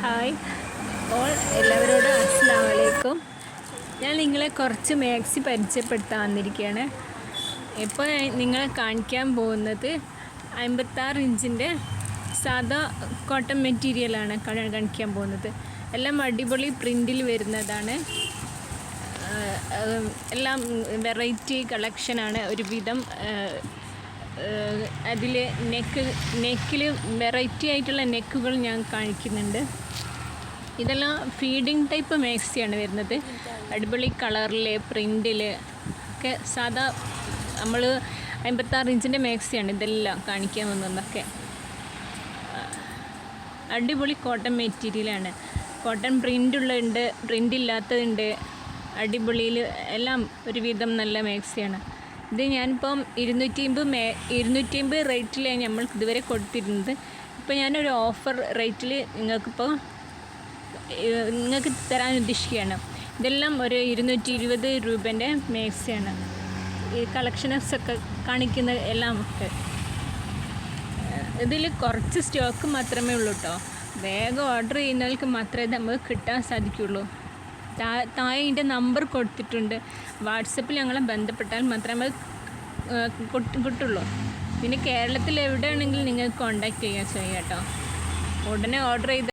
Hi എല്ലാവരോടും അസ്സലാമു അലൈക്കും. ഞാൻ നിങ്ങളെ കുറച്ച് മാക്സി പരിചയപ്പെടുത്താൻ വന്നിരിക്കുകയാണ്. ഇപ്പോൾ നിങ്ങളെ കാണിക്കാൻ പോകുന്നത് 56 ഇഞ്ചിൻ്റെ സാധാ കോട്ടൺ മെറ്റീരിയലാണ് കാണിക്കാൻ പോകുന്നത്. എല്ലാം അടിപൊളി പ്രിൻറ്റിൽ വരുന്നതാണ്. എല്ലാം വെറൈറ്റി കളക്ഷനാണ്. ഒരുവിധം അതിൽ നെക്കിൽ വെറൈറ്റി ആയിട്ടുള്ള നെക്കുകൾ ഞാൻ കാണിക്കുന്നുണ്ട്. ഇതെല്ലാം ഫീഡിങ് ടൈപ്പ് മാക്സിയാണ് വരുന്നത്. അടിപൊളി കളറിൽ പ്രിൻറ്റിൽ ഒക്കെ സാധാ നമ്മൾ 56 ഇഞ്ചിൻ്റെ മാക്സിയാണ് ഇതെല്ലാം കാണിക്കാൻ വന്നതൊക്കെ. അടിപൊളി കോട്ടൺ മെറ്റീരിയലാണ്. Cotton പ്രിൻ്റുള്ളതുണ്ട്, print ഇല്ലാത്തതുണ്ട്. അടിപൊളിയിൽ എല്ലാം ഒരുവിധം നല്ല മാക്സിയാണ്. ഇത് ഞാനിപ്പം 250 റേറ്റിലാണ് നമ്മൾക്ക് ഇതുവരെ കൊടുത്തിരുന്നത്. ഇപ്പോൾ ഞാനൊരു ഓഫർ റേറ്റിൽ നിങ്ങൾക്ക് തരാൻ ഉദ്ദേശിക്കുകയാണ്. ഇതെല്ലാം ഒരു 220 രൂപേൻ്റെ മാക്സിയാണ്. ഈ കളക്ഷൻസൊക്കെ കാണിക്കുന്ന എല്ലാം ഒക്കെ ഇതിൽ കുറച്ച് സ്റ്റോക്ക് മാത്രമേ ഉള്ളൂ കേട്ടോ. വേഗം ഓർഡർ ചെയ്യുന്നവർക്ക് മാത്രമേ ഇത് നമുക്ക് കിട്ടാൻ സാധിക്കുള്ളൂ. താഴെ ഇതിൻ്റെ നമ്പർ കൊടുത്തിട്ടുണ്ട്. വാട്സപ്പിൽ ഞങ്ങളെ ബന്ധപ്പെട്ടാൽ മാത്രമേ കിട്ടുള്ളൂ. പിന്നെ കേരളത്തിൽ എവിടെയാണെങ്കിലും നിങ്ങൾക്ക് കോൺടാക്റ്റ് ചെയ്യാം കേട്ടോ. ഉടനെ ഓർഡർ ചെയ്ത്